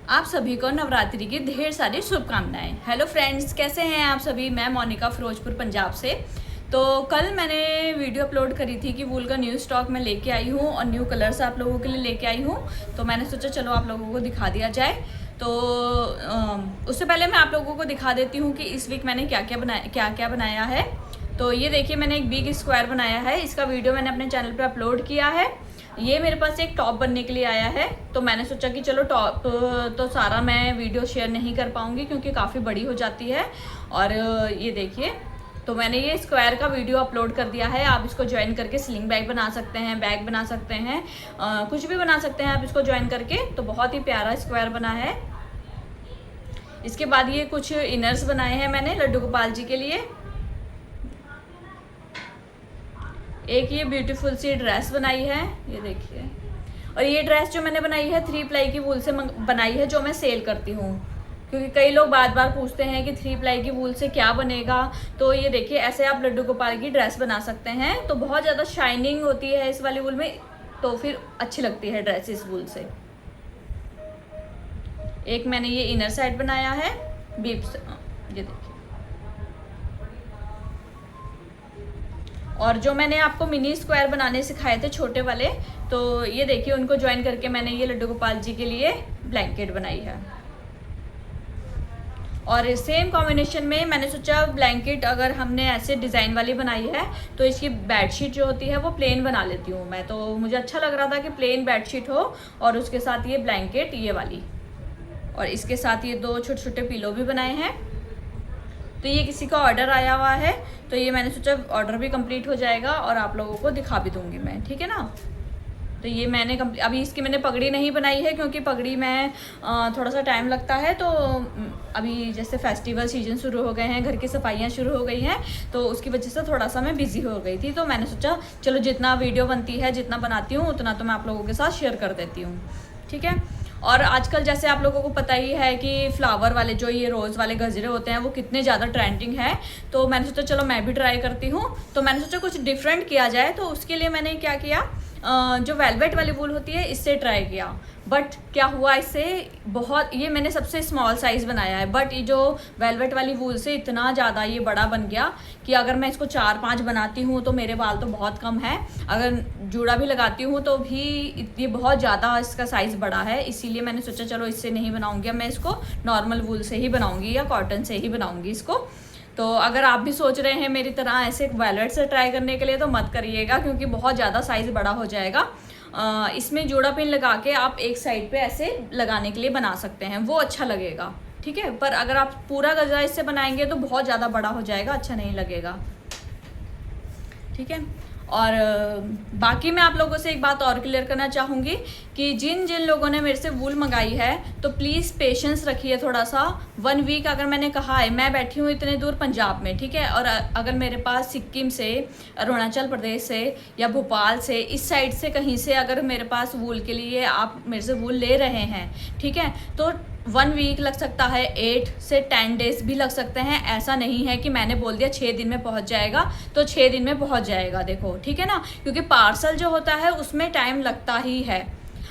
आप सभी को नवरात्रि की ढेर सारी शुभकामनाएं। हेलो फ्रेंड्स, कैसे हैं आप सभी। मैं मोनिका फिरोजपुर पंजाब से। तो कल मैंने वीडियो अपलोड करी थी कि वूल का न्यू स्टॉक मैं लेके आई हूँ और न्यू कलर्स आप लोगों के लिए लेके आई हूँ। तो मैंने सोचा चलो आप लोगों को दिखा दिया जाए। तो उससे पहले मैं आप लोगों को दिखा देती हूँ कि इस वीक मैंने क्या क्या बनाया है। तो ये देखिए, मैंने एक बिग स्क्वायर बनाया है। इसका वीडियो मैंने अपने चैनल पर अपलोड किया है। ये मेरे पास एक टॉप बनने के लिए आया है, तो मैंने सोचा कि चलो टॉप तो सारा मैं वीडियो शेयर नहीं कर पाऊँगी क्योंकि काफ़ी बड़ी हो जाती है। और ये देखिए, तो मैंने ये स्क्वायर का वीडियो अपलोड कर दिया है। आप इसको ज्वाइन करके स्लिंग बैग बना सकते हैं, बैग बना सकते हैं, कुछ भी बना सकते हैं आप इसको ज्वाइन करके। तो बहुत ही प्यारा स्क्वायर बना है। इसके बाद ये कुछ इनर्स बनाए हैं मैंने लड्डू गोपाल जी के लिए। एक ये ब्यूटीफुल सी ड्रेस बनाई है, ये देखिए। और ये ड्रेस जो मैंने बनाई है 3 प्लाई की वूल से बनाई है, जो मैं सेल करती हूँ। क्योंकि कई लोग बार बार पूछते हैं कि 3 प्लाई की वूल से क्या बनेगा। तो ये देखिए, ऐसे आप लड्डू गोपाल की ड्रेस बना सकते हैं। तो बहुत ज़्यादा शाइनिंग होती है इस वाली वूल में, तो फिर अच्छी लगती है ड्रेस इस वूल से। एक मैंने ये इनर साइड बनाया है बीप्स, ये देखिए। और जो मैंने आपको मिनी स्क्वायर बनाने सिखाए थे छोटे वाले, तो ये देखिए उनको ज्वाइन करके मैंने ये लड्डू गोपाल जी के लिए ब्लैंकेट बनाई है। और सेम कॉम्बिनेशन में मैंने सोचा ब्लैंकेट अगर हमने ऐसे डिज़ाइन वाली बनाई है तो इसकी बेडशीट जो होती है वो प्लेन बना लेती हूँ मैं। तो मुझे अच्छा लग रहा था कि प्लेन बेडशीट हो और उसके साथ ये ब्लैंकेट ये वाली, और इसके साथ ये 2 छोटे छोटे पिलो भी बनाए हैं। तो ये किसी का ऑर्डर आया हुआ है, तो ये मैंने सोचा ऑर्डर भी कंप्लीट हो जाएगा और आप लोगों को दिखा भी दूंगी मैं, ठीक है ना। तो ये मैंने अभी इसकी मैंने पगड़ी नहीं बनाई है क्योंकि पगड़ी में थोड़ा सा टाइम लगता है। तो अभी जैसे फेस्टिवल सीजन शुरू हो गए हैं, घर की सफाइयाँ शुरू हो गई हैं, तो उसकी वजह से थोड़ा सा मैं बिज़ी हो गई थी। तो मैंने सोचा चलो जितना वीडियो बनती है, जितना बनाती हूँ उतना तो मैं आप लोगों के साथ शेयर कर देती हूँ, ठीक है। और आजकल जैसे आप लोगों को पता ही है कि फ्लावर वाले जो ये रोज़ वाले गजरे होते हैं वो कितने ज़्यादा ट्रेंडिंग है। तो मैंने सोचा चलो मैं भी ट्राई करती हूँ। तो मैंने सोचा कुछ डिफरेंट किया जाए, तो उसके लिए मैंने क्या किया, जो वेलवेट वाली वूल होती है इससे ट्राई किया। बट क्या हुआ, इससे बहुत, ये मैंने सबसे स्मॉल साइज़ बनाया है, बट ये जो वेलवेट वाली वूल से इतना ज़्यादा ये बड़ा बन गया कि अगर मैं इसको 4-5 बनाती हूँ तो मेरे बाल तो बहुत कम है। अगर जूड़ा भी लगाती हूँ तो भी ये बहुत ज़्यादा इसका साइज़ बड़ा है। इसीलिए मैंने सोचा चलो इससे नहीं बनाऊँगी, मैं इसको नॉर्मल वूल से ही बनाऊँगी या कॉटन से ही बनाऊँगी इसको। तो अगर आप भी सोच रहे हैं मेरी तरह ऐसे वेलवेट से ट्राई करने के लिए तो मत करिएगा, क्योंकि बहुत ज़्यादा साइज़ बड़ा हो जाएगा। इसमें जोड़ा पिन लगा के आप एक साइड पे ऐसे लगाने के लिए बना सकते हैं, वो अच्छा लगेगा, ठीक है। पर अगर आप पूरा गजरा इससे बनाएंगे तो बहुत ज़्यादा बड़ा हो जाएगा, अच्छा नहीं लगेगा, ठीक है। और बाकी मैं आप लोगों से एक बात और क्लियर करना चाहूँगी कि जिन जिन लोगों ने मेरे से वूल मंगाई है तो प्लीज़ पेशेंस रखिए थोड़ा सा। 1 वीक अगर मैंने कहा है, मैं बैठी हूँ इतने दूर पंजाब में, ठीक है। और अगर मेरे पास सिक्किम से, अरुणाचल प्रदेश से या भोपाल से, इस साइड से कहीं से अगर मेरे पास वूल के लिए आप मेरे से वूल ले रहे हैं, ठीक है, तो 1 वीक लग सकता है, 8 से 10 डेज भी लग सकते हैं। ऐसा नहीं है कि मैंने बोल दिया 6 दिन में पहुंच जाएगा तो 6 दिन में पहुंच जाएगा, देखो, ठीक है ना। क्योंकि पार्सल जो होता है उसमें टाइम लगता ही है।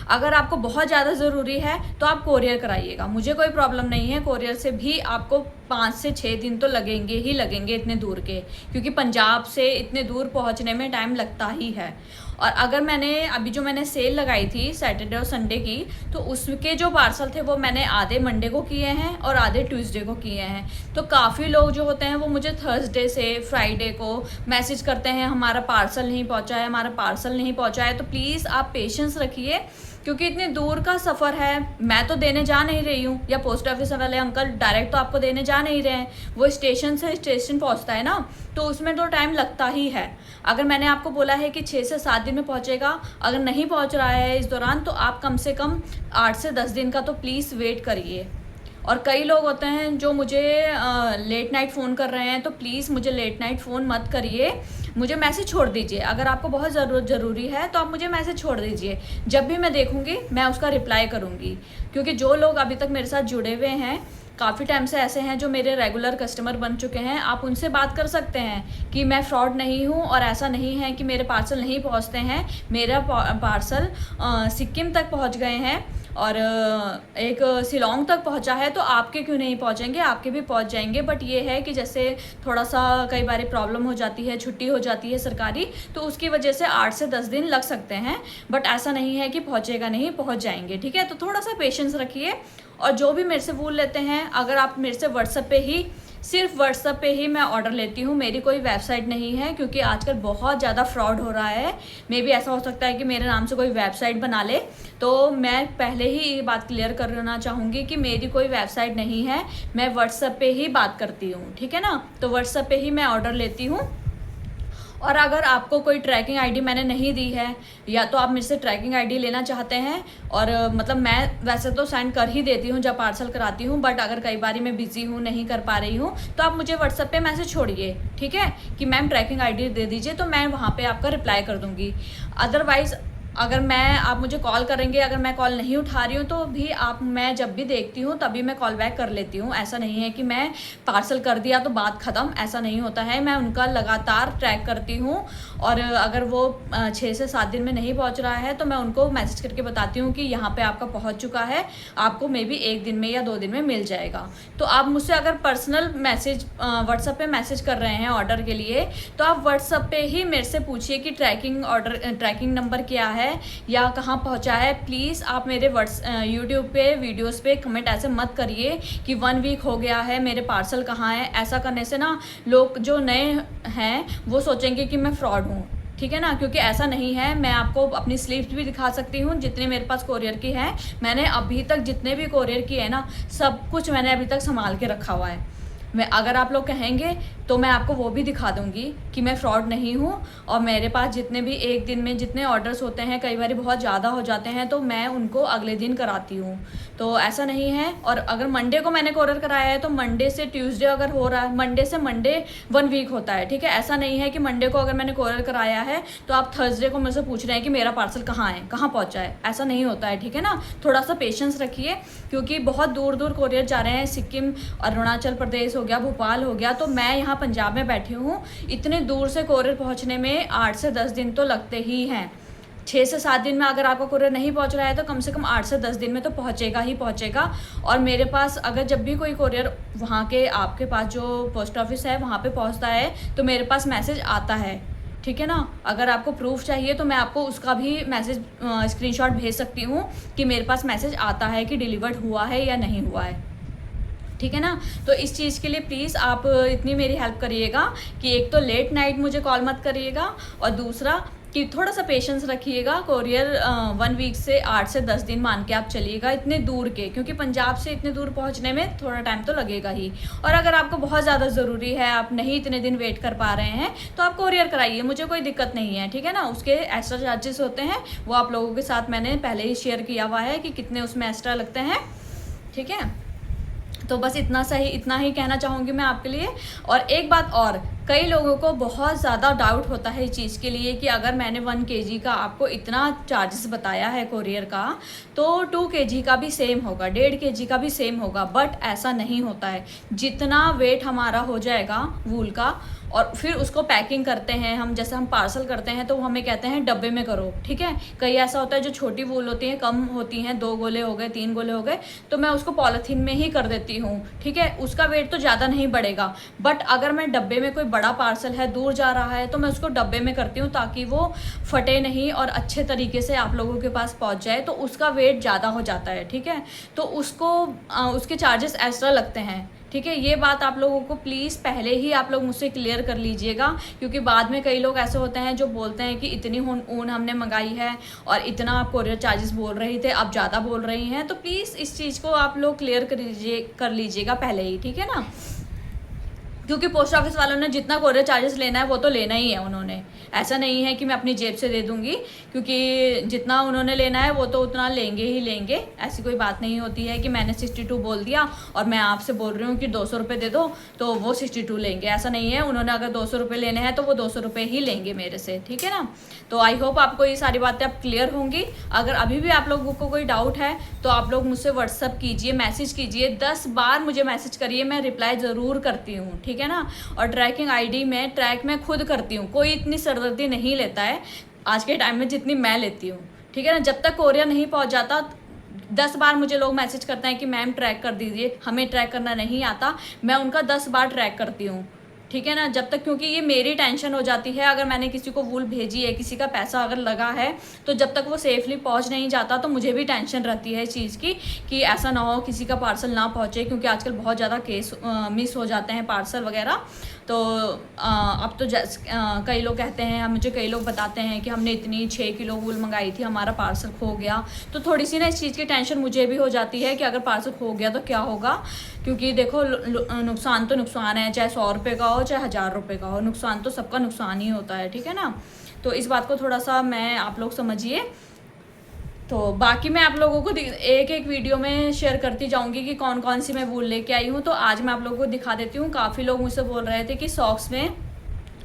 अगर आपको बहुत ज़्यादा ज़रूरी है तो आप कोरियर कराइएगा, मुझे कोई प्रॉब्लम नहीं है। कोरियर से भी आपको 5 से 6 दिन तो लगेंगे ही लगेंगे इतने दूर के, क्योंकि पंजाब से इतने दूर पहुंचने में टाइम लगता ही है। और अगर मैंने अभी जो मैंने सेल लगाई थी सैटरडे और संडे की, तो उसके जो पार्सल थे वो मैंने आधे मंडे को किए हैं और आधे ट्यूसडे को किए हैं। तो काफ़ी लोग जो होते हैं वो मुझे थर्सडे से फ्राइडे को मैसेज करते हैं हमारा पार्सल नहीं पहुंचा है, हमारा पार्सल नहीं पहुंचा है। तो प्लीज़ आप पेशेंस रखिए, क्योंकि इतने दूर का सफ़र है। मैं तो देने जा नहीं रही हूँ, या पोस्ट ऑफिस वाले अंकल डायरेक्ट तो आपको देने जा नहीं रहे हैं, वो स्टेशन से स्टेशन पहुँचता है ना, तो उसमें तो टाइम लगता ही है। अगर मैंने आपको बोला है कि 6 से 7 दिन में पहुँचेगा, अगर नहीं पहुँच रहा है इस दौरान, तो आप कम से कम 8 से 10 दिन का तो प्लीज़ वेट करिए। और कई लोग होते हैं जो मुझे लेट नाइट फ़ोन कर रहे हैं, तो प्लीज़ मुझे लेट नाइट फ़ोन मत करिए, मुझे मैसेज छोड़ दीजिए। अगर आपको बहुत ज़रूरी है तो आप मुझे मैसेज छोड़ दीजिए, जब भी मैं देखूँगी मैं उसका रिप्लाई करूँगी। क्योंकि जो लोग अभी तक मेरे साथ जुड़े हुए हैं, काफ़ी टाइम से ऐसे हैं जो मेरे रेगुलर कस्टमर बन चुके हैं, आप उनसे बात कर सकते हैं कि मैं फ्रॉड नहीं हूँ और ऐसा नहीं है कि मेरे पार्सल नहीं पहुँचते हैं। मेरा पार्सल सिक्किम तक पहुँच गए हैं और एक शिलोंग तक पहुंचा है, तो आपके क्यों नहीं पहुंचेंगे, आपके भी पहुंच जाएंगे। बट ये है कि जैसे थोड़ा सा कई बार प्रॉब्लम हो जाती है, छुट्टी हो जाती है सरकारी, तो उसकी वजह से 8 से 10 दिन लग सकते हैं। बट ऐसा नहीं है कि पहुंचेगा नहीं, पहुंच जाएंगे, ठीक है। तो थोड़ा सा पेशेंस रखिए। और जो भी मेरे से वूल लेते हैं, अगर आप मेरे से व्हाट्सएप पे ही, सिर्फ व्हाट्सएप पे ही मैं ऑर्डर लेती हूँ, मेरी कोई वेबसाइट नहीं है, क्योंकि आजकल बहुत ज़्यादा फ्रॉड हो रहा है। मे भी ऐसा हो सकता है कि मेरे नाम से कोई वेबसाइट बना ले, तो मैं पहले ही ये बात क्लियर करना चाहूँगी कि मेरी कोई वेबसाइट नहीं है, मैं व्हाट्सएप पे ही बात करती हूँ, ठीक है ना। तो व्हाट्सएप पे ही मैं ऑर्डर लेती हूँ। और अगर आपको कोई ट्रैकिंग आईडी मैंने नहीं दी है, या तो आप मेरे से ट्रैकिंग आईडी लेना चाहते हैं, और मतलब मैं वैसे तो सेंड कर ही देती हूँ जब पार्सल कराती हूँ, बट अगर कई बार मैं बिजी हूँ, नहीं कर पा रही हूँ, तो आप मुझे व्हाट्सएप पे मैसेज छोड़िए, ठीक है, कि मैम ट्रैकिंग आईडी दे दीजिए, तो मैं वहाँ पे आपका रिप्लाई कर दूँगी। अदरवाइज़ अगर आप मुझे कॉल करेंगे, अगर मैं कॉल नहीं उठा रही हूँ, तो भी मैं जब भी देखती हूँ तभी मैं कॉल बैक कर लेती हूँ। ऐसा नहीं है कि मैं पार्सल कर दिया तो बात ख़त्म, ऐसा नहीं होता है। मैं उनका लगातार ट्रैक करती हूँ, और अगर वो 6 से 7 दिन में नहीं पहुँच रहा है, तो मैं उनको मैसेज करके बताती हूँ कि यहाँ पर आपका पहुँच चुका है, आपको मे बी 1 दिन में या 2 दिन में मिल जाएगा। तो आप मुझसे अगर पर्सनल मैसेज व्हाट्सएप पे मैसेज कर रहे हैं ऑर्डर के लिए, तो आप व्हाट्सएप पे ही मेरे से पूछिए कि ट्रैकिंग नंबर क्या है या कहाँ पहुँचा है। प्लीज़ आप मेरे यूट्यूब पे वीडियोस पे कमेंट ऐसे मत करिए कि 1 वीक हो गया है, मेरे पार्सल कहाँ है। ऐसा करने से ना लोग जो नए हैं वो सोचेंगे कि मैं फ्रॉड हूँ, ठीक है ना, क्योंकि ऐसा नहीं है। मैं आपको अपनी स्लिप्स भी दिखा सकती हूँ जितने मेरे पास कोरियर की है। मैंने अभी तक जितने भी कोरियर किए हैं ना, सब कुछ मैंने अभी तक संभाल के रखा हुआ है। मैं अगर आप लोग कहेंगे तो मैं आपको वो भी दिखा दूंगी कि मैं फ्रॉड नहीं हूँ। और मेरे पास जितने भी एक दिन में जितने ऑर्डर्स होते हैं, कई बार बहुत ज़्यादा हो जाते हैं, तो मैं उनको अगले दिन कराती हूँ। तो ऐसा नहीं है। और अगर मंडे को मैंने कोरियर कराया है, तो मंडे से ट्यूसडे अगर हो रहा है, मंडे से मंडे 1 वीक होता है, ठीक है। ऐसा नहीं है कि मंडे को अगर मैंने कोरियर कराया है तो आप थर्सडे को मेरे से पूछ रहे हैं कि मेरा पार्सल कहाँ है, कहाँ पहुँचा है। ऐसा नहीं होता है, ठीक है ना। थोड़ा सा पेशेंस रखिए, क्योंकि बहुत दूर दूर कोरियर जा रहे हैं। सिक्किम, अरुणाचल प्रदेश हो गया, भोपाल हो गया, तो मैं यहाँ पंजाब में बैठी हूँ। इतने दूर से कोरियर पहुँचने में 8 से 10 दिन तो लगते ही हैं। 6 से 7 दिन में अगर आपका कोरियर नहीं पहुंच रहा है, तो कम से कम 8 से 10 दिन में तो पहुंचेगा ही पहुंचेगा। और मेरे पास अगर जब भी कोई कोरियर वहाँ के, आपके पास जो पोस्ट ऑफिस है वहाँ पे पहुँचता है, तो मेरे पास मैसेज आता है, ठीक है ना। अगर आपको प्रूफ चाहिए तो मैं आपको उसका भी मैसेज स्क्रीनशॉट भेज सकती हूँ कि मेरे पास मैसेज आता है कि डिलीवर्ड हुआ है या नहीं हुआ है, ठीक है ना। तो इस चीज़ के लिए प्लीज़ आप इतनी मेरी हेल्प करिएगा कि एक तो लेट नाइट मुझे कॉल मत करिएगा, और दूसरा कि थोड़ा सा पेशेंस रखिएगा। कोरियर 1 वीक से 8 से 10 दिन मान के आप चलिएगा, इतने दूर के, क्योंकि पंजाब से इतने दूर पहुंचने में थोड़ा टाइम तो लगेगा ही। और अगर आपको बहुत ज़्यादा ज़रूरी है, आप नहीं इतने दिन वेट कर पा रहे हैं, तो आप कोरियर कराइए, मुझे कोई दिक्कत नहीं है, ठीक है ना। उसके एक्स्ट्रा चार्जेस होते हैं, वो आप लोगों के साथ मैंने पहले ही शेयर किया हुआ है कि कितने उसमें एक्स्ट्रा लगते हैं, ठीक है। तो बस इतना ही कहना चाहूँगी मैं आपके लिए। और एक बात और, कई लोगों को बहुत ज़्यादा डाउट होता है इस चीज़ के लिए कि अगर मैंने 1 kg का आपको इतना चार्जेस बताया है कोरियर का, तो 2 kg का भी सेम होगा, 1.5 kg का भी सेम होगा। बट ऐसा नहीं होता है। जितना वेट हमारा हो जाएगा वूल का, और फिर उसको पैकिंग करते हैं हम, जैसे हम पार्सल करते हैं तो हमें कहते हैं डब्बे में करो, ठीक है। कई ऐसा होता है जो छोटी वूल होती हैं, कम होती हैं, 2 गोले हो गए, 3 गोले हो गए, तो मैं उसको पॉलीथीन में ही कर देती हूँ, ठीक है। उसका वेट तो ज़्यादा नहीं बढ़ेगा। बट अगर मैं डब्बे में, कोई बड़ा पार्सल है, दूर जा रहा है, तो मैं उसको डब्बे में करती हूँ ताकि वो फटे नहीं और अच्छे तरीके से आप लोगों के पास पहुँच जाए। तो उसका वेट ज़्यादा हो जाता है, ठीक है। तो उसके चार्जेस एक्स्ट्रा लगते हैं, ठीक है। ये बात आप लोगों को प्लीज़ पहले ही आप लोग मुझसे क्लियर कर लीजिएगा, क्योंकि बाद में कई लोग ऐसे होते हैं जो बोलते हैं कि इतनी ऊन हमने मंगाई है और इतना आप कोरियर चार्जेस बोल रही थे, अब ज़्यादा बोल रही हैं। तो प्लीज़ इस चीज़ को आप लोग क्लियर कर लीजिएगा पहले ही, ठीक है ना। क्योंकि पोस्ट ऑफिस वालों ने जितना कोरियर चार्जेस लेना है वो तो लेना ही है उन्होंने। ऐसा नहीं है कि मैं अपनी जेब से दे दूंगी, क्योंकि जितना उन्होंने लेना है वो तो उतना लेंगे ही लेंगे। ऐसी कोई बात नहीं होती है कि मैंने 62 बोल दिया और मैं आपसे बोल रही हूँ कि 200 रुपये दे दो तो वो 62 लेंगे, ऐसा नहीं है। उन्होंने अगर 200 रुपये लेने हैं तो वो 200 रुपये ही लेंगे मेरे से, ठीक है ना। तो आई होप आपको ये सारी बातें अब क्लियर होंगी। अगर अभी भी आप लोगों को कोई डाउट है तो आप लोग मुझसे व्हाट्सअप कीजिए, मैसेज कीजिए, 10 बार मुझे मैसेज करिए, मैं रिप्लाई ज़रूर करती हूँ, ठीक है ना। और ट्रैकिंग आईडी में ट्रैक मैं खुद करती हूँ, कोई इतनी सरदर्दी नहीं लेता है आज के टाइम में जितनी मैं लेती हूँ, ठीक है ना। जब तक कोरियर नहीं पहुँच जाता, 10 बार मुझे लोग मैसेज करते हैं कि मैम ट्रैक कर दीजिए, हमें ट्रैक करना नहीं आता। मैं उनका 10 बार ट्रैक करती हूँ, ठीक है ना। जब तक, क्योंकि ये मेरी टेंशन हो जाती है, अगर मैंने किसी को वूल भेजी है, किसी का पैसा अगर लगा है, तो जब तक वो सेफली पहुंच नहीं जाता तो मुझे भी टेंशन रहती है इस चीज़ की कि ऐसा ना हो किसी का पार्सल ना पहुंचे, क्योंकि आजकल बहुत ज़्यादा केस मिस हो जाते हैं पार्सल वगैरह। तो अब तो कई लोग कहते हैं, मुझे कई लोग बताते हैं कि हमने इतनी 6 किलो वूल मंगाई थी, हमारा पार्सल खो गया। तो थोड़ी सी ना इस चीज़ की टेंशन मुझे भी हो जाती है कि अगर पार्सल खो गया तो क्या होगा। क्योंकि देखो नुकसान तो नुकसान है, चाहे 100 रुपये का हो चाहे 1000 रुपये का हो, नुकसान तो सबका नुकसान ही होता है, ठीक है ना। तो इस बात को थोड़ा सा मैं आप लोग समझिए। तो बाकी मैं आप लोगों को एक एक वीडियो में शेयर करती जाऊंगी कि कौन कौन सी मैं वूल लेके आई हूँ। तो आज मैं आप लोगों को दिखा देती हूँ। काफ़ी लोग मुझसे बोल रहे थे कि सॉक्स में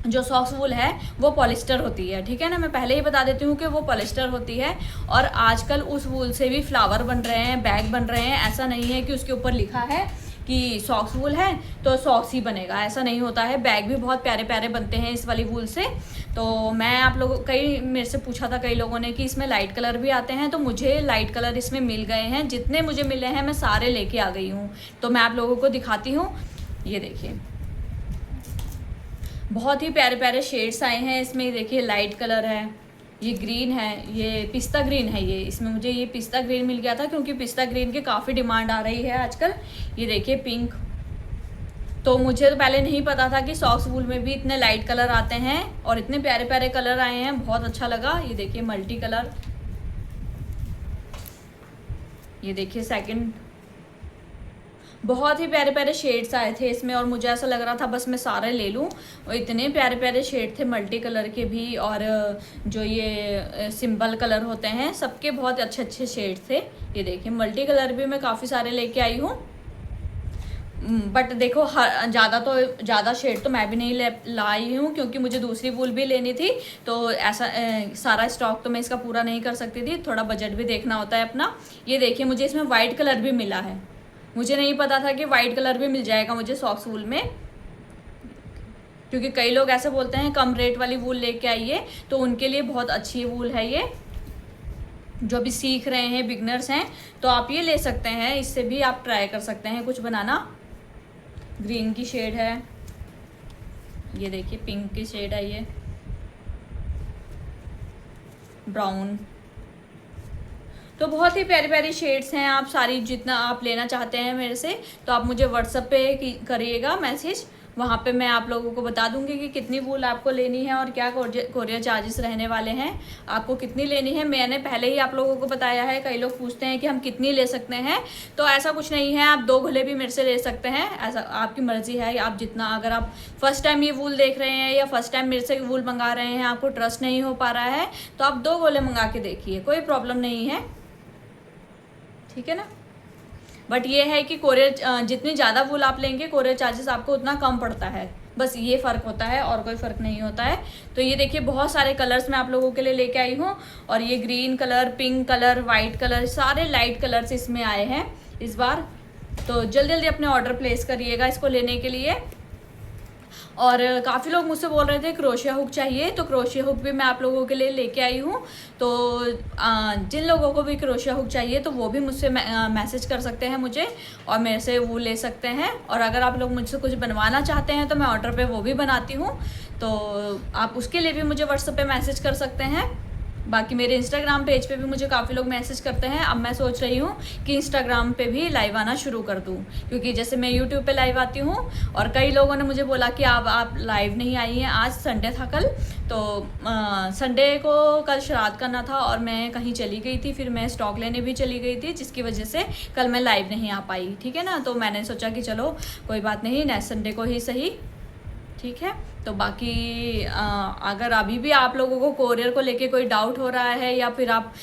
जो सॉक्स वूल है वो पॉलिस्टर होती है, ठीक है ना। मैं पहले ही बता देती हूँ कि वो पॉलिस्टर होती है, और आजकल उस वूल से भी फ्लावर बन रहे हैं, बैग बन रहे हैं। ऐसा नहीं है कि उसके ऊपर लिखा है कि सॉक्स वूल है तो सॉक्स ही बनेगा, ऐसा नहीं होता है। बैग भी बहुत प्यारे प्यारे बनते हैं इस वाली वूल से। तो मैं आप लोगों, कई मेरे से पूछा था कई लोगों ने कि इसमें लाइट कलर भी आते हैं, तो मुझे लाइट कलर इसमें मिल गए हैं। जितने मुझे मिले हैं मैं सारे लेके आ गई हूँ, तो मैं आप लोगों को दिखाती हूँ। ये देखिए, बहुत ही प्यारे प्यारे शेड्स आए हैं इसमें। ये देखिए, लाइट कलर है, ये ग्रीन है, ये पिस्ता ग्रीन है। ये इसमें मुझे ये पिस्ता ग्रीन मिल गया था, क्योंकि पिस्ता ग्रीन की काफ़ी डिमांड आ रही है आजकल। ये देखिए, पिंक। तो मुझे तो पहले नहीं पता था कि सॉक्स वूल में भी इतने लाइट कलर आते हैं, और इतने प्यारे प्यारे कलर आए हैं, बहुत अच्छा लगा। ये देखिए, मल्टी कलर। ये देखिए सेकंड, बहुत ही प्यारे प्यारे शेड्स आए थे इसमें, और मुझे ऐसा लग रहा था बस मैं सारे ले लूँ। और इतने प्यारे प्यारे शेड थे, मल्टी कलर के भी, और जो ये सिंपल कलर होते हैं सबके बहुत अच्छे अच्छे शेड थे। ये देखिए, मल्टी कलर भी मैं काफ़ी सारे लेके आई हूँ। बट देखो, ज़्यादा शेड तो मैं भी नहीं लाई हूँ, क्योंकि मुझे दूसरी वूल भी लेनी थी। तो ऐसा सारा स्टॉक तो मैं इसका पूरा नहीं कर सकती थी, थोड़ा बजट भी देखना होता है अपना। ये देखिए, मुझे इसमें वाइट कलर भी मिला है। मुझे नहीं पता था कि वाइट कलर भी मिल जाएगा मुझे सॉक्स वूल में, क्योंकि कई लोग ऐसे बोलते हैं कम रेट वाली वूल लेके आइए, तो उनके लिए बहुत अच्छी वूल है ये। जो भी सीख रहे हैं, बिगनर्स हैं, तो आप ये ले सकते हैं, इससे भी आप ट्राई कर सकते हैं कुछ बनाना। ग्रीन की शेड है, ये देखिए, पिंक की शेड है, ये ब्राउन। तो बहुत ही प्यारी प्यारी शेड्स हैं। आप सारी जितना आप लेना चाहते हैं मेरे से, तो आप मुझे व्हाट्सएप पे करिएगा मैसेज, वहाँ पे मैं आप लोगों को बता दूंगी कि कितनी वूल आपको लेनी है और क्या कोरियर चार्जेस रहने वाले हैं, आपको कितनी लेनी है। मैंने पहले ही आप लोगों को बताया है। कई लोग पूछते हैं कि हम कितनी ले सकते हैं, तो ऐसा कुछ नहीं है। आप 2 घुले भी मेरे से ले सकते हैं, ऐसा आपकी मर्ज़ी है। आप जितना, अगर आप फर्स्ट टाइम ये वूल देख रहे हैं या फर्स्ट टाइम मेरे से वूल मंगा रहे हैं, आपको ट्रस्ट नहीं हो पा रहा है, तो आप 2 गोले मंगा के देखिए, कोई प्रॉब्लम नहीं है, ठीक है ना। बट ये है कि कोरियर, जितनी ज़्यादा वूल आप लेंगे, कोरियर चार्जेस आपको उतना कम पड़ता है, बस ये फ़र्क होता है, और कोई फ़र्क नहीं होता है। तो ये देखिए, बहुत सारे कलर्स मैं आप लोगों के लिए लेके आई हूँ, और ये green colour, pink colour, white colour, सारे लाइट कलर्स इसमें आए हैं इस बार। तो जल्दी जल्दी अपने ऑर्डर प्लेस करिएगा इसको लेने के लिए। और काफ़ी लोग मुझसे बोल रहे थे क्रोशिया हुक चाहिए, तो क्रोशिया हुक भी मैं आप लोगों के लिए लेके आई हूँ। तो जिन लोगों को भी क्रोशिया हुक चाहिए तो वो भी मुझसे मैसेज कर सकते हैं मुझे, और मेरे से वो ले सकते हैं। और अगर आप लोग मुझसे कुछ बनवाना चाहते हैं तो मैं ऑर्डर पे वो भी बनाती हूँ, तो आप उसके लिए भी मुझे व्हाट्सएप पे मैसेज कर सकते हैं। बाकी मेरे इंस्टाग्राम पेज पे भी मुझे काफ़ी लोग मैसेज करते हैं। अब मैं सोच रही हूँ कि इंस्टाग्राम पे भी लाइव आना शुरू कर दूँ, क्योंकि जैसे मैं यूट्यूब पे लाइव आती हूँ, और कई लोगों ने मुझे बोला कि आप लाइव नहीं आई हैं, आज संडे था कल, तो संडे को कल श्राद्ध करना था और मैं कहीं चली गई थी, फिर मैं स्टॉक लेने भी चली गई थी, जिसकी वजह से कल मैं लाइव नहीं आ पाई, ठीक है ना। तो मैंने सोचा कि चलो कोई बात नहीं, नेक्स्ट संडे को ही सही, ठीक है। तो बाकी अगर अभी भी आप लोगों को कोरियर को लेके कोई डाउट हो रहा है, या फिर आप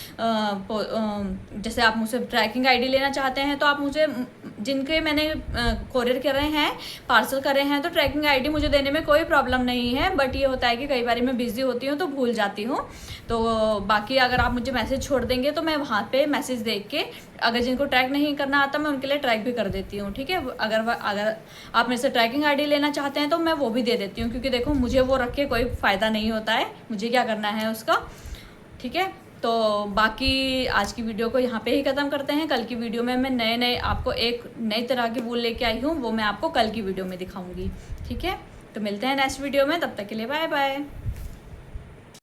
जैसे आप मुझसे ट्रैकिंग आईडी लेना चाहते हैं, तो आप मुझे, जिनके मैंने कोरियर करे हैं, पार्सल करे हैं, तो ट्रैकिंग आईडी मुझे देने में कोई प्रॉब्लम नहीं है। बट ये होता है कि कई बार मैं बिज़ी होती हूँ तो भूल जाती हूँ। तो बाकी अगर आप मुझे मैसेज छोड़ देंगे तो मैं वहाँ पे मैसेज देख के, अगर जिनको ट्रैक नहीं करना आता मैं उनके लिए ट्रैक भी कर देती हूँ, ठीक है। अगर आप मेरे से ट्रैकिंग आईडी लेना चाहते हैं तो मैं वो भी दे देती हूँ, क्योंकि देखो मुझे वो रख के कोई फ़ायदा नहीं होता है, मुझे क्या करना है उसका, ठीक है। तो बाकी आज की वीडियो को यहाँ पे ही ख़त्म करते हैं। कल की वीडियो में मैं नए आपको एक नई तरह के वूल लेके आई हूँ, वो मैं आपको कल की वीडियो में दिखाऊंगी। ठीक है, तो मिलते हैं नेक्स्ट वीडियो में, तब तक के लिए बाय बाय।